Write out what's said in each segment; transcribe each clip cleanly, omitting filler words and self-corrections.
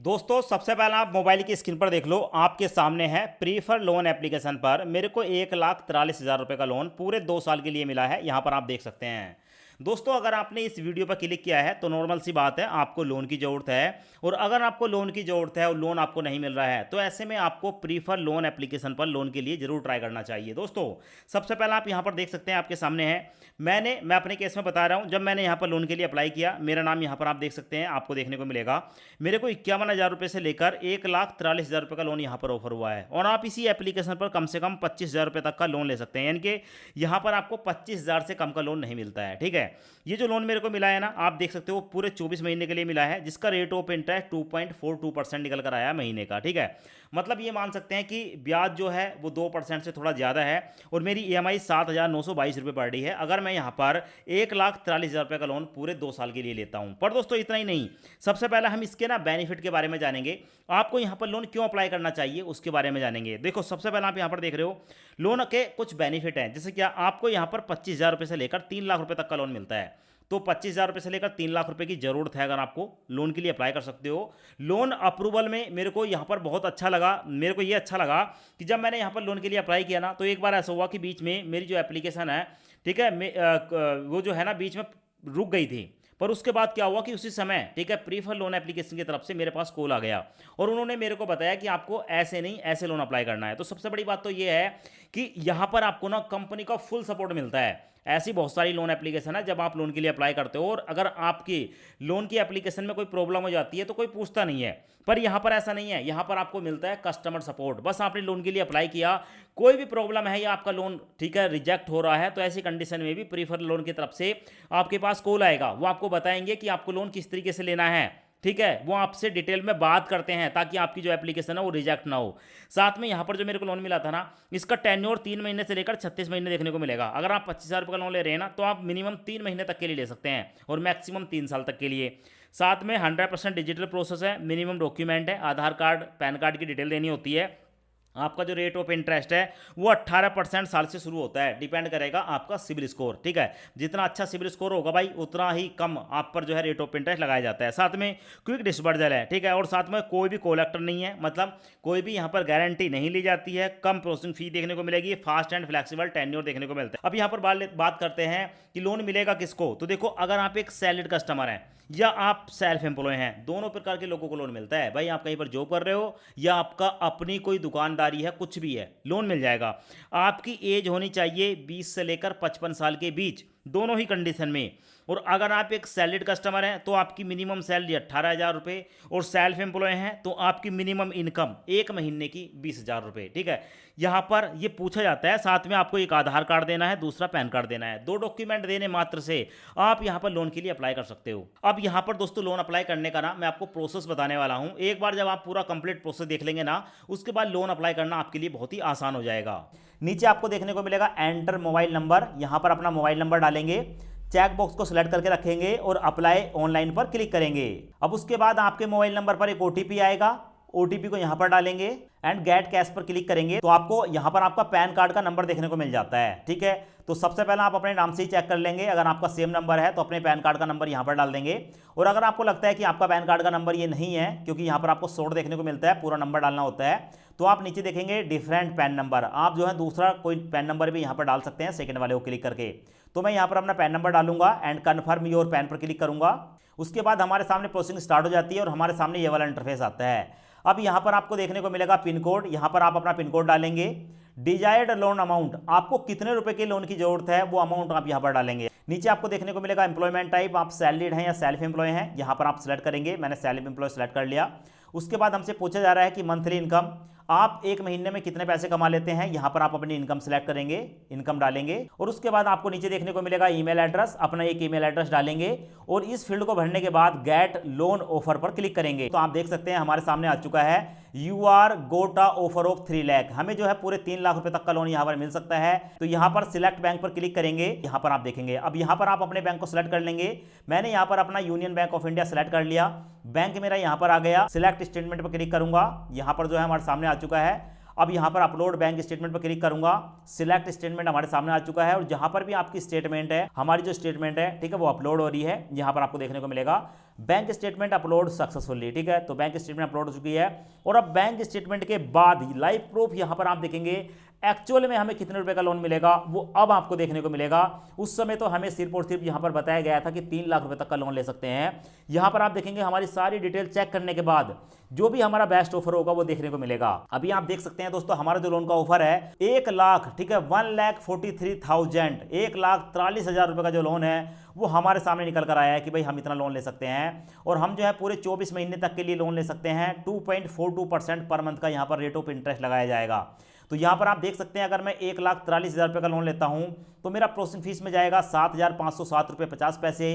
दोस्तों सबसे पहले आप मोबाइल की स्क्रीन पर देख लो। आपके सामने है प्रीफर लोन एप्लीकेशन पर मेरे को 1,43,000 रुपये का लोन पूरे 2 साल के लिए मिला है। यहाँ पर आप देख सकते हैं। दोस्तों अगर आपने इस वीडियो पर क्लिक किया है तो नॉर्मल सी बात है, आपको लोन की ज़रूरत है। और अगर आपको लोन की ज़रूरत है और लोन आपको नहीं मिल रहा है तो ऐसे में आपको प्रीफर लोन एप्लीकेशन पर लोन के लिए ज़रूर ट्राई करना चाहिए। दोस्तों सबसे पहले आप यहाँ पर देख सकते हैं, आपके सामने है। मैं अपने केस में बता रहा हूँ, जब मैंने यहाँ पर लोन के लिए अप्लाई किया, मेरा नाम यहाँ पर आप देख सकते हैं, आपको देखने को मिलेगा। मेरे को 51,000 रुपये से लेकर 1,43,000 रुपये का लोन यहाँ पर ऑफर हुआ है। और आप इसी एप्लीकेशन पर कम से कम 25,000 रुपये तक का लोन ले सकते हैं, यानी कि यहाँ पर आपको 25,000 से कम का लोन नहीं मिलता है। ठीक है, ये जो लोन मेरे को मिला है ना, आप देख सकते हो पूरे 24 महीने के लिए मिला है, जिसका रेट ऑफ इंटरेस्ट 2.42% निकल कर आया महीने का। ठीक है, मतलब ये मान सकते हैं कि ब्याज जो है वो 2% से थोड़ा ज़्यादा है। और मेरी EMI 7,922 रुपये पड़ रही है अगर मैं यहाँ पर 1,43,000 रुपये का लोन पूरे 2 साल के लिए लेता हूँ। पर दोस्तों इतना ही नहीं, सबसे पहले हम इसके ना बेनिफिट के बारे में जानेंगे। आपको यहाँ पर लोन क्यों अप्लाई करना चाहिए उसके बारे में जानेंगे। देखो सबसे पहले आप यहाँ पर देख रहे हो लोन के कुछ बेनिफिट हैं, जैसे क्या आपको यहाँ पर 25,000 रुपये से लेकर 3 लाख रुपये तक का लोन मिलता है। तो 25,000 रुपये से लेकर 3 लाख रुपए की जरूरत है, अगर आपको लोन के लिए अप्लाई कर सकते हो। लोन अप्रूवल में मेरे को यहाँ पर बहुत अच्छा लगा, मेरे को ये अच्छा लगा कि जब मैंने यहाँ पर लोन के लिए अप्लाई किया ना, तो एक बार ऐसा हुआ कि बीच में मेरी जो एप्लीकेशन है, ठीक है, वो जो है ना बीच में रुक गई थी। पर उसके बाद क्या हुआ कि उसी समय, ठीक है, प्रीफर लोन एप्लीकेशन की तरफ से मेरे पास कॉल आ गया और उन्होंने मेरे को बताया कि आपको ऐसे नहीं ऐसे लोन अप्लाई करना है। तो सबसे बड़ी बात तो ये है कि यहाँ पर आपको ना कंपनी का फुल सपोर्ट मिलता है। ऐसी बहुत सारी लोन एप्लीकेशन है, जब आप लोन के लिए अप्लाई करते हो और अगर आपकी लोन की एप्लीकेशन में कोई प्रॉब्लम हो जाती है तो कोई पूछता नहीं है, पर यहाँ पर ऐसा नहीं है। यहाँ पर आपको मिलता है कस्टमर सपोर्ट। बस आपने लोन के लिए अप्लाई किया, कोई भी प्रॉब्लम है या आपका लोन, ठीक है, रिजेक्ट हो रहा है, तो ऐसी कंडीशन में भी प्रीफर लोन की तरफ से आपके पास कॉल आएगा। वो आपको बताएंगे कि आपको लोन किस तरीके से लेना है। ठीक है, वो आपसे डिटेल में बात करते हैं ताकि आपकी जो एप्लीकेशन है वो रिजेक्ट ना हो। साथ में यहाँ पर जो मेरे को लोन मिला था ना, इसका टेन्योर 3 महीने से लेकर 36 महीने देखने को मिलेगा। अगर आप 25,000 रुपये का लोन ले रहे हैं ना, तो आप मिनिमम 3 महीने तक के लिए ले सकते हैं और मैक्सिमम 3 साल तक के लिए। साथ में 100% डिजिटल प्रोसेस है, मिनिमम डॉक्यूमेंट है, आधार कार्ड पैन कार्ड की डिटेल देनी होती है। आपका जो रेट ऑफ इंटरेस्ट है वो 18% साल से शुरू होता है, डिपेंड करेगा आपका सिबिल स्कोर। ठीक है, जितना अच्छा सिबिल स्कोर होगा भाई उतना ही कम आप पर जो है रेट ऑफ इंटरेस्ट लगाया जाता है। साथ में क्विक डिस्बर्जल है, ठीक है, और साथ में कोई भी कोलेक्टर नहीं है, मतलब कोई भी यहाँ पर गारंटी नहीं ली जाती है। कम प्रोसेसिंग फी देखने को मिलेगी, फास्ट एंड फ्लेक्सिबल टेन्योर देखने को मिलता है। अब यहाँ पर बात करते हैं कि लोन मिलेगा किसको। तो देखो, अगर आप एक सैलरीड कस्टमर हैं या आप सेल्फ एम्प्लॉय हैं, दोनों प्रकार के लोगों को लोन मिलता है। भाई आप कहीं पर जॉब कर रहे हो या आपका अपनी कोई दुकानदारी है, कुछ भी है, लोन मिल जाएगा। आपकी एज होनी चाहिए 20 से लेकर 55 साल के बीच, दोनों ही कंडीशन में। और अगर आप एक सैलरीड कस्टमर हैं तो आपकी मिनिमम सैलरी 18,000 रुपये, और सेल्फ एम्प्लॉय हैं तो आपकी मिनिमम इनकम एक महीने की 20,000 रुपये। ठीक है, यहाँ पर ये पूछा जाता है। साथ में आपको एक आधार कार्ड देना है, दूसरा पैन कार्ड देना है। 2 डॉक्यूमेंट देने मात्र से आप यहाँ पर लोन के लिए अप्लाई कर सकते हो। अब यहाँ पर दोस्तों लोन अप्लाई करने का ना मैं आपको प्रोसेस बताने वाला हूँ। एक बार जब आप पूरा कंप्लीट प्रोसेस देख लेंगे ना, उसके बाद लोन अप्लाई करना आपके लिए बहुत ही आसान हो जाएगा। नीचे आपको देखने को मिलेगा एंटर मोबाइल नंबर, यहाँ पर अपना मोबाइल नंबर डालेंगे, चेक बॉक्स को सिलेक्ट करके रखेंगे और अप्लाई ऑनलाइन पर क्लिक करेंगे। अब उसके बाद आपके मोबाइल नंबर पर एक OTP आएगा, OTP को यहाँ पर डालेंगे एंड गेट कैश पर क्लिक करेंगे तो आपको यहाँ पर आपका पैन कार्ड का नंबर देखने को मिल जाता है। ठीक है, तो सबसे पहले आप अपने नाम से ही चेक कर लेंगे। अगर आपका सेम नंबर है तो अपने पैन कार्ड का नंबर यहाँ पर डाल देंगे। और अगर आपको लगता है कि आपका पैन कार्ड का नंबर ये नहीं है, क्योंकि यहाँ पर आपको शॉर्ट देखने को मिलता है, पूरा नंबर डालना होता है, तो आप नीचे देखेंगे डिफरेंट पैन नंबर। आप जो है दूसरा कोई पैन नंबर भी यहाँ पर डाल सकते हैं, सेकंड वाले को क्लिक करके। तो मैं यहाँ पर अपना पैन नंबर डालूंगा एंड कन्फर्म योर पैन पर क्लिक करूंगा। उसके बाद हमारे सामने प्रोसेसिंग स्टार्ट हो जाती है और हमारे सामने ये वाला इंटरफेस आता है। अब यहाँ पर आपको देखने को मिलेगा पिन कोड, यहाँ पर आप अपना पिन कोड डालेंगे। डिजायर्ड लोन अमाउंट, आपको कितने रुपए की लोन की जरूरत है वो अमाउंट आप यहाँ पर डालेंगे। नीचे आपको देखने को मिलेगा एम्प्लॉयमेंट टाइप, आप सैलरीड हैं या सेल्फ एम्प्लॉय हैं, यहाँ पर आप सेलेक्ट करेंगे। मैंने सेल्फ एम्प्लॉय सेलेक्ट कर लिया। उसके बाद हमसे पूछा जा रहा है कि मंथली इनकम, आप एक महीने में कितने पैसे कमा लेते हैं, यहाँ पर आप अपनी इनकम सेलेक्ट करेंगे, इनकम डालेंगे। और उसके बाद आपको नीचे देखने को मिलेगा ईमेल एड्रेस, अपना एक ईमेल एड्रेस डालेंगे और इस फील्ड को भरने के बाद गेट लोन ऑफर पर क्लिक करेंगे। तो आप देख सकते हैं हमारे सामने आ चुका है you are got a offer of 3 lakh, हमें जो है पूरे 3 लाख रुपए तक का लोन यहाँ पर मिल सकता है। तो यहाँ पर सिलेक्ट बैंक पर क्लिक करेंगे, यहाँ पर आप देखेंगे। अब यहाँ पर आप अपने बैंक को सिलेक्ट कर लेंगे। मैंने यहाँ पर अपना union bank of India select कर लिया, बैंक मेरा यहाँ पर आ गया। सिलेक्ट स्टेटमेंट पर क्लिक करूंगा, यहाँ पर जो है हमारे सामने आ चुका है। अब यहाँ पर अपलोड बैंक स्टेटमेंट पर क्लिक करूंगा, सिलेक्ट स्टेटमेंट हमारे सामने आ चुका है। और जहां पर भी आपकी स्टेटमेंट है, हमारी जो स्टेटमेंट है, ठीक है, वो अपलोड हो रही है। यहाँ पर आपको देखने को मिलेगा बैंक स्टेटमेंट अपलोड सक्सेसफुली, ठीक है। तो बैंक स्टेटमेंट अपलोड हो चुकी है और अब बैंक स्टेटमेंट के बाद लाइव प्रूफ यहां पर आप देखेंगे एक्चुअल में हमें कितने रुपए का लोन मिलेगा वो अब आपको देखने को मिलेगा। उस समय तो हमें सिर्फ और सिर्फ यहां पर बताया गया था कि 3 लाख रुपए तक का लोन ले सकते हैं। यहां पर आप देखेंगे हमारी सारी डिटेल चेक करने के बाद जो भी हमारा बेस्ट ऑफर होगा वो देखने को मिलेगा। अभी आप देख सकते हैं दोस्तों हमारा जो लोन का ऑफर है 1 लाख, ठीक है, 1,43,000, 1,43,000 रुपए का जो लोन है वो हमारे सामने निकल कर आया है कि भाई हम इतना लोन ले सकते हैं और हम जो है पूरे 24 महीने तक के लिए लोन ले सकते हैं। 2.42% पर मंथ का यहाँ पर रेट ऑफ इंटरेस्ट लगाया जाएगा। तो यहाँ पर आप देख सकते हैं अगर मैं 1,43,000 रुपये का लोन लेता हूँ तो मेरा प्रोसेसिंग फीस में जाएगा 7,507 रुपये 50 पैसे।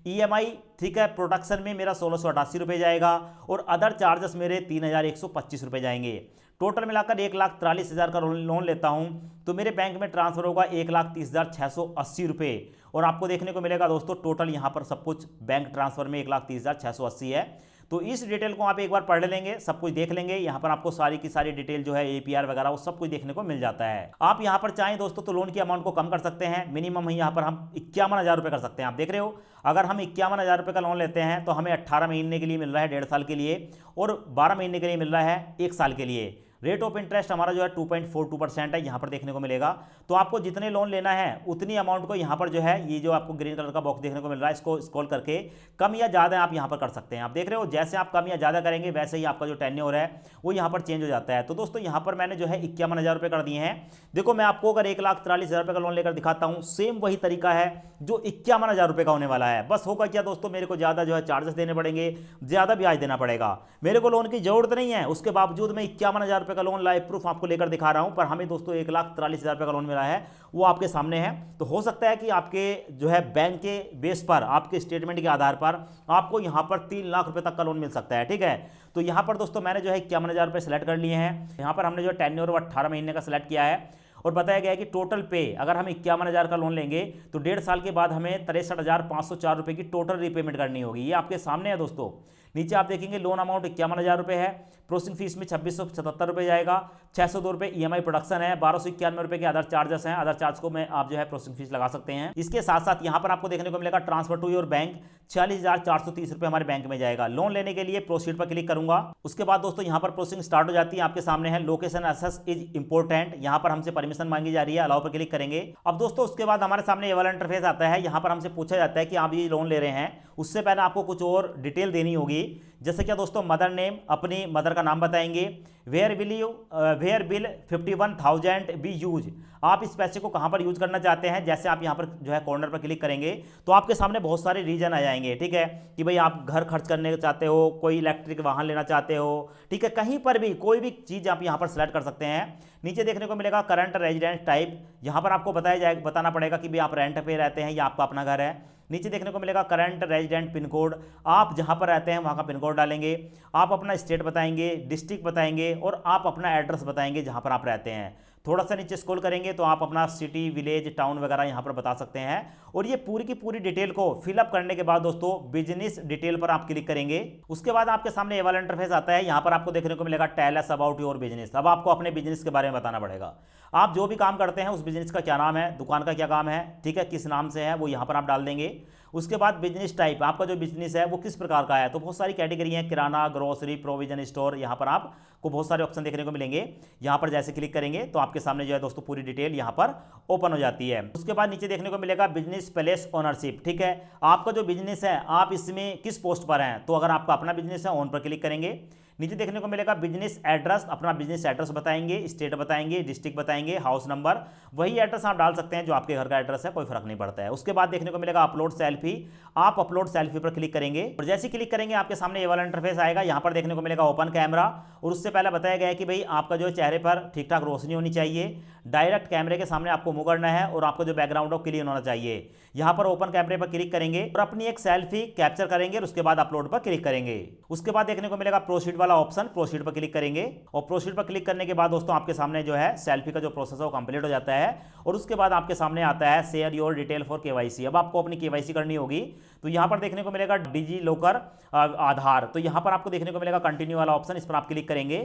EMI, ठीक है, प्रोडक्शन में मेरा 1,688 रुपये जाएगा और अदर चार्जेस मेरे 3,125 रुपये जाएंगे। टोटल मिलाकर 1,43,000 का लोन लेता हूं तो मेरे बैंक में ट्रांसफर होगा 1,30,680 रुपये और आपको देखने को मिलेगा दोस्तों टोटल यहां पर सब कुछ बैंक ट्रांसफर में 1,30,680 है। तो इस डिटेल को आप एक बार पढ़ लेंगे, सब कुछ देख लेंगे, यहाँ पर आपको सारी की सारी डिटेल जो है APR वगैरह वो सब कुछ देखने को मिल जाता है। आप यहाँ पर चाहें दोस्तों तो लोन की अमाउंट को कम कर सकते हैं। मिनिमम यहाँ पर हम 51,000 रुपये कर सकते हैं। आप देख रहे हो अगर हम 51,000 रुपये का लोन लेते हैं तो हमें 18 महीने के लिए मिल रहा है 1.5 साल के लिए और 12 महीने के लिए मिल रहा है 1 साल के लिए। रेट ऑफ इंटरेस्ट हमारा जो है 2.42% है यहाँ पर देखने को मिलेगा। तो आपको जितने लोन लेना है उतनी अमाउंट को यहाँ पर जो है ये जो आपको ग्रीन कलर का बॉक्स देखने को मिल रहा है इसको स्क्रॉल करके कम या ज़्यादा आप यहाँ पर कर सकते हैं। आप देख रहे हो जैसे आप कम या ज़्यादा करेंगे वैसे ही आपका जो टेन्योर है वो यहाँ पर चेंज हो जाता है। तो दोस्तों यहाँ पर मैंने जो है 51,000 रुपये कर दिए हैं। देखो मैं आपको अगर 1,43,000 रुपये का लोन लेकर दिखाता हूँ सेम वही तरीका है जो 51,000 रुपये का होने वाला है। बस होगा क्या दोस्तों मेरे को ज़्यादा जो है चार्जेस देने पड़ेंगे, ज़्यादा ब्याज देना पड़ेगा। मेरे को लोन की जरूरत नहीं है, उसके बावजूद मैं 51,000 रुपये का लोन लाइव प्रूफ आपको लेकर दिखा रहा हूं। पर हमें दोस्तों 1,43,000 रुपये का लोन मिला है वो आपके सामने है। तो हो सकता है कि आपके जो है बैंक के बेस पर आपके स्टेटमेंट के आधार पर आपको यहां पर 3 लाख रुपए तक का लोन मिल सकता है, ठीक है। तो यहां पर दोस्तों मैंने जो है 51,000 रुपये सेलेक्ट कर लिए हैं। यहां पर हमने जो टेन्योर 18 महीने का सेलेक्ट किया है और बताया गया है कि टोटल पे अगर हम 51,000 का लोन लेंगे तो 1.5 साल के बाद हमें 63,504 रुपये की टोटल रीपेमेंट करनी होगी। ये आपके सामने है दोस्तों। नीचे आप देखेंगे लोन अमाउंट 51,000 रुपये है, प्रोसेसिंग फीस में 2,677 रुपये जाएगा, 602 रुपये EMI प्रोडक्शन है, 1,291 रुपये के अदर चार्जेस हैं। अदर चार्ज को मैं आप जो है प्रोसेसिंग फीस लगा सकते हैं। इसके साथ साथ यहाँ पर आपको देखने को मिलेगा ट्रांसफर टू योर बैंक 46,430 रुपये हमारे बैंक में जाएगा। लोन लेने के लिए प्रोसीड पर क्लिक करूंगा। उसके बाद दोस्तों यहाँ पर प्रोसेसिंग स्टार्ट हो जाती है। आपके सामने है लोकेशन एक्सेस इज इंपॉर्टेंट, यहाँ पर हमसे परमिशन मांगी जा रही है, अलाउ पर क्लिक करेंगे। अब दोस्तों उसके बाद हमारे सामने ये वाला इंटरफेस आता है। यहाँ पर हमसे पूछा जाता है कि आप ये लोन ले रहे हैं, उससे पहले आपको कुछ और डिटेल देनी होगी। जैसे क्या दोस्तों मदर नेम, अपनी मदर का नाम बताएंगे। वेयर विल 51,000 बी यूज, आप इस पैसे को कहां पर यूज करना चाहते हैं। जैसे आप यहां पर जो है कॉर्नर पर क्लिक करेंगे तो आपके सामने बहुत सारे रीजन आ जाएंगे, ठीक है, कि भाई आप घर खर्च करने चाहते हो, कोई इलेक्ट्रिक वाहन लेना चाहते हो, ठीक है, कहीं पर भी कोई भी चीज़ आप यहां पर सेलेक्ट कर सकते हैं। नीचे देखने को मिलेगा करंट रेजिडेंस टाइप, यहां पर आपको बताना पड़ेगा कि भाई आप रेंट पे रहते हैं या आपका अपना घर है। नीचे देखने को मिलेगा करंट रेजिडेंट पिन कोड, आप जहां पर रहते हैं वहां का पिन कोड डालेंगे। आप अपना स्टेट बताएंगे, डिस्ट्रिक्ट बताएंगे और आप अपना एड्रेस बताएंगे जहां पर आप रहते हैं। थोड़ा सा नीचे स्क्रॉल करेंगे तो आप अपना सिटी, विलेज, टाउन वगैरह यहाँ पर बता सकते हैं। और ये पूरी की पूरी डिटेल को फिलअप करने के बाद दोस्तों बिजनेस डिटेल पर आप क्लिक करेंगे। उसके बाद आपके सामने ये वाला इंटरफेस आता है। यहाँ पर आपको देखने को मिलेगा tell us about your business. अब आपको अपने बिजनेस के बारे में बताना पड़ेगा। आप जो भी काम करते हैं उस बिजनेस का क्या नाम है, दुकान का क्या काम है, ठीक है, किस नाम से है वो यहाँ पर आप डाल देंगे। उसके बाद बिजनेस टाइप, आपका जो बिजनेस है वो किस प्रकार का है। तो बहुत सारी कैटेगरी हैं, किराना, ग्रोसरी, प्रोविजन स्टोर, यहाँ पर आपको बहुत सारे ऑप्शन देखने को मिलेंगे। यहाँ पर जैसे क्लिक करेंगे तो आपके सामने जो है दोस्तों पूरी डिटेल यहाँ पर ओपन हो जाती है। उसके बाद नीचे देखने को मिलेगा बिजनेस प्लेस ओनरशिप, ठीक है, आपका जो बिजनेस है आप इसमें किस पोस्ट पर हैं। तो अगर आपका अपना बिजनेस है ऑन पर क्लिक करेंगे। नीचे देखने को मिलेगा बिजनेस एड्रेस, अपना बिजनेस एड्रेस बताएंगे, स्टेट बताएंगे, डिस्ट्रिक्ट बताएंगे, हाउस नंबर, वही एड्रेस आप डाल सकते हैं जो आपके घर का एड्रेस है, कोई फर्क नहीं पड़ता है। उसके बाद देखने को मिलेगा अपलोड सेल्फी, आप अपलोड सेल्फी पर क्लिक करेंगे और जैसे क्लिक करेंगे आपके सामने ये वाला इंटरफेस आएगा। यहाँ पर देखने को मिलेगा ओपन कैमरा और उससे पहले बताया गया है कि भाई आपका जो चेहरे पर ठीक ठाक रोशनी होनी चाहिए, डायरेक्ट कैमरे के सामने आपको मुंह करना है और आपका जो बैकग्राउंड है क्लीन होना चाहिए। यहाँ पर ओपन कैमरे पर क्लिक करेंगे और अपनी एक सेल्फी कैप्चर करेंगे और उसके बाद अपलोड पर क्लिक करेंगे। उसके बाद देखने को मिलेगा प्रोसीड वाला ऑप्शन, प्रोसीड पर क्लिक करेंगे और प्रोसीड पर क्लिक करने के बाद दोस्तों आपके सामने जो है सेल्फी का जो प्रोसेस है वो कंप्लीट हो जाता है और उसके बाद आपके सामने आता है share your detail for KYC. अब आपको अपनी केवाईसी करनी होगी। तो यहाँ पर देखने को मिलेगा डिजी लॉकर आधार, तो यहाँ पर आपको देखने को मिलेगा कंटिन्यू वाला ऑप्शन, इस पर आप क्लिक करेंगे।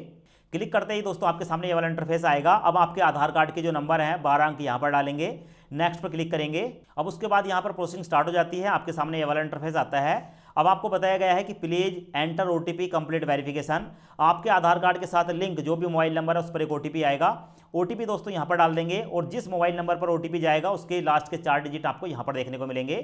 क्लिक करते ही दोस्तों आपके सामने ये वाला इंटरफेस आएगा। अब आपके आधार कार्ड के जो नंबर हैं 12 अंक यहाँ पर डालेंगे, नेक्स्ट पर क्लिक करेंगे। अब उसके बाद यहाँ पर प्रोसेसिंग स्टार्ट हो जाती है। आपके सामने ये वाला इंटरफेस आता है। अब आपको बताया गया है कि please enter OTP complete verification. आपके आधार कार्ड के साथ लिंक जो भी मोबाइल नंबर है उस पर एक ओटीपी आएगा। ओटीपी दोस्तों यहां पर डाल देंगे और जिस मोबाइल नंबर पर ओटीपी जाएगा उसके लास्ट के 4 डिजिट आपको यहां पर देखने को मिलेंगे।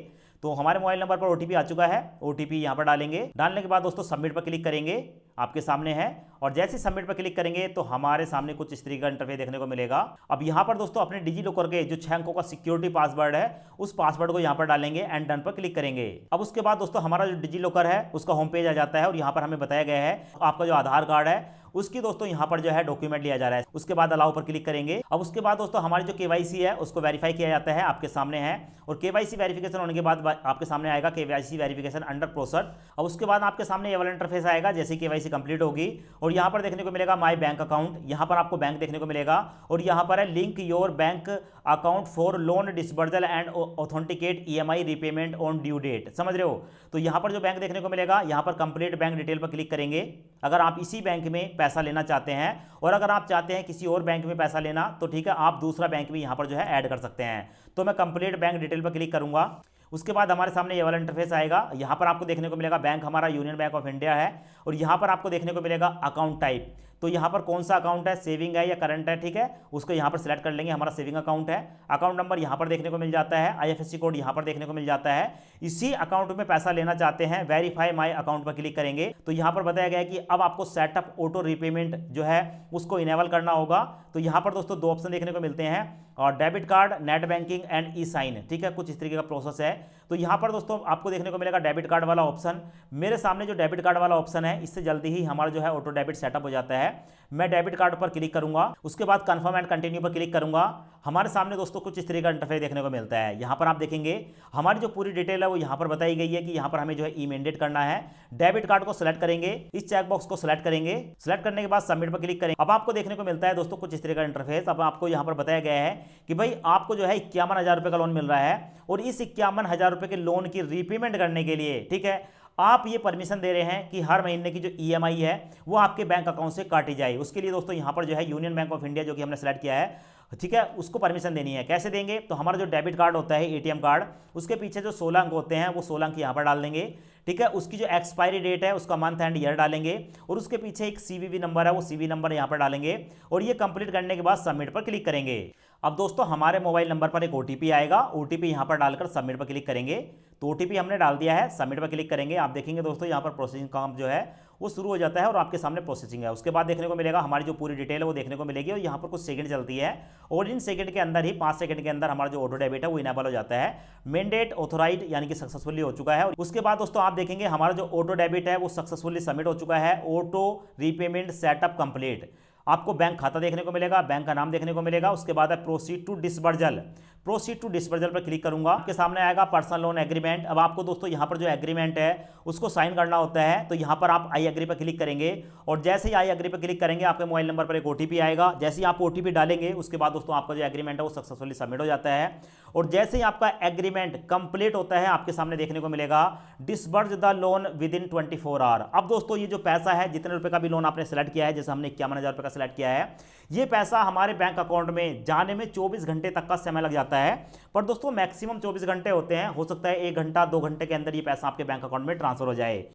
तो हमारे मोबाइल नंबर पर ओटीपी आ चुका है, ओटीपी यहां पर डालेंगे। डालने के बाद दोस्तों सबमिट पर क्लिक करेंगे, आपके सामने है। और जैसे ही सबमिट पर क्लिक करेंगे तो हमारे सामने कुछ इस तरीके का इंटरफेस देखने को मिलेगा। अब यहां पर दोस्तों अपने डिजी लॉकर के जो 6 अंकों का सिक्योरिटी पासवर्ड है उस पासवर्ड को यहां पर डालेंगे एंड डन पर क्लिक करेंगे। अब उसके बाद दोस्तों हमारा जो डिजी लॉकर है उसका होम पेज आ जाता है और यहां पर हमें बताया गया है आपका जो आधार कार्ड है उसकी दोस्तों यहां पर जो है डॉक्यूमेंट लिया जा रहा है। उसके बाद अलाउ पर क्लिक करेंगे। अब उसके बाद दोस्तों हमारी जो केवाईसी है उसको वेरीफाई किया जाता है, आपके सामने है। और केवाईसी वेरिफिकेशन होने के बाद आपके सामने आएगा केवाईसी वेरिफिकेशन अंडर प्रोसेस। अब उसके बाद आपके सामने ये वाला इंटरफेस आएगा जैसे ही केवाईसी कंप्लीट होगी और यहां पर देखने को मिलेगा माय बैंक अकाउंट। यहां पर आपको बैंक देखने को मिलेगा और यहां पर है link your bank account for loan disbursal and authenticate EMI repayment on due date. समझ रहे हो? तो यहां पर जो बैंक देखने को मिलेगा यहां पर कंप्लीट बैंक डिटेल पर क्लिक करेंगे अगर आप इसी बैंक में पैसा लेना चाहते हैं। और अगर आप चाहते हैं किसी और बैंक में पैसा लेना तो ठीक है, आप दूसरा बैंक भी यहां पर जो है ऐड कर सकते हैं। तो मैं कंप्लीट बैंक डिटेल पर क्लिक करूंगा। उसके बाद हमारे सामने ये वाला इंटरफेस आएगा। यहां पर आपको देखने को मिलेगा बैंक हमारा यूनियन बैंक ऑफ इंडिया है और यहां पर आपको देखने को मिलेगा अकाउंट टाइप। तो यहां पर कौन सा अकाउंट है, सेविंग है या करंट है, ठीक है, उसको यहां पर सिलेक्ट कर लेंगे। हमारा सेविंग अकाउंट है। अकाउंट नंबर यहां पर देखने को मिल जाता है, आईएफएससी कोड यहां पर देखने को मिल जाता है। इसी अकाउंट में पैसा लेना चाहते हैं, वेरीफाई माई अकाउंट पर क्लिक करेंगे तो यहां पर बताया गया है कि अब आपको सेटअप ऑटो रीपेमेंट जो है उसको इनेबल करना होगा। तो यहां पर दोस्तों 2 ऑप्शन देखने को मिलते हैं और debit card, net banking and e sign, ठीक है, कुछ इस तरीके का प्रोसेस है। तो यहां पर दोस्तों आपको देखने को मिलेगा डेबिट कार्ड वाला ऑप्शन। मेरे सामने जो डेबिट कार्ड वाला ऑप्शन है इससे जल्दी ही हमारा जो है ऑटो डेबिट सेटअप हो जाता है। मैं डेबिट कार्ड पर क्लिक करूंगा, उसके बाद कंफर्म एंड कंटिन्यू पर क्लिक करूंगा। हमारे सामने दोस्तों कुछ इस तरीके का इंटरफेस देखने को मिलता है। यहां पर आप देखेंगे हमारी जो पूरी डिटेल है वो यहां पर बताई गई है कि यहां पर हमें जो है ई मैंडेट करना है। डेबिट कार्ड को सिलेक्ट करेंगे, इस चेकबॉक्स को सिलेक्ट करेंगे। सिलेक्ट करने के बाद सबमिट पर क्लिक करेंगे। अब आपको देखने को मिलता है दोस्तों कुछ इस तरह का इंटरफेस। अब आपको यहां पर बताया गया है कि भाई आपको जो है 51,000 रुपए का लोन मिल रहा है और इस 51,000 रुपए के लोन की रीपेमेंट करने के लिए, ठीक है, आप ये परमिशन दे रहे हैं कि हर महीने की जो ईएमआई है वो आपके बैंक अकाउंट से काटी जाए। उसके लिए दोस्तों यहां पर जो है यूनियन बैंक ऑफ इंडिया जो कि हमने सेलेक्ट किया है, ठीक है, उसको परमिशन देनी है। कैसे देंगे? तो हमारा जो डेबिट कार्ड होता है, एटीएम कार्ड, उसके पीछे जो 16 अंक होते हैं वो 16 अंक यहां पर डाल देंगे, ठीक है। उसकी जो एक्सपायरी डेट है उसका मंथ एंड ईयर डालेंगे और उसके पीछे एक सीवीवी नंबर है वो सीवी नंबर यहां पर डालेंगे और ये कंप्लीट करने के बाद सबमिट पर क्लिक करेंगे। अब दोस्तों हमारे मोबाइल नंबर पर एक ओटीपी आएगा, ओटीपी यहां पर डालकर सबमिट पर क्लिक करेंगे। तो ओटीपी हमने डाल दिया है, सबमिट पर क्लिक करेंगे। आप देखेंगे दोस्तों यहां पर प्रोसेसिंग काम जो है वो शुरू हो जाता है और आपके सामने प्रोसेसिंग है। उसके बाद देखने को मिलेगा हमारी जो पूरी डिटेल है वो देखने को मिलेगी और यहाँ पर कुछ सेकंड चलती है और इन सेकंड के अंदर ही 5 सेकंड के अंदर हमारा जो ऑटो डेबिट है वो इनेबल हो जाता है। मैंडेट ऑथोराइज यानी कि सक्सेसफुली हो चुका है। और उसके बाद दोस्तों आप देखेंगे हमारा जो ऑटो डेबिट है वो सक्सेसफुली सबमिट हो चुका है। Auto repayment setup complete. आपको बैंक खाता देखने को मिलेगा, बैंक का नाम देखने को मिलेगा। उसके बाद है proceed to disbursal. Proceed to disbursal पर क्लिक करूंगा, आपके सामने आएगा पर्सनल लोन एग्रीमेंट। अब आपको दोस्तों यहां पर जो एग्रीमेंट है उसको साइन करना होता है। तो यहां पर आप आई एग्री पर क्लिक करेंगे और जैसे ही आई एग्री पर क्लिक करेंगे आपके मोबाइल नंबर पर एक ओटीपी आएगा। जैसे ही आप ओटीपी डालेंगे उसके बाद दोस्तों आपका जो एग्रीमेंट है वो सक्सेसफुली सबमिट हो जाता है और जैसे ही आपका एग्रीमेंट कंप्लीट होता है आपके सामने देखने को मिलेगा disburse the loan within 24 hour. अब दोस्तों ये जो पैसा है, जितने रुपए का भी लोन आपने सेलेक्ट किया है, जैसे हमने 51,000 रुपए का सेलेक्ट किया है, ये पैसा हमारे बैंक अकाउंट में जाने में 24 घंटे तक का समय लग जाता है। पर दोस्तों मैक्सिमम 24 घंटे होते हैं, हो सकता है 1 घंटा 2 घंटे के अंदर ये पैसा आपके बैंक अकाउंट में ट्रांसफर हो जाए।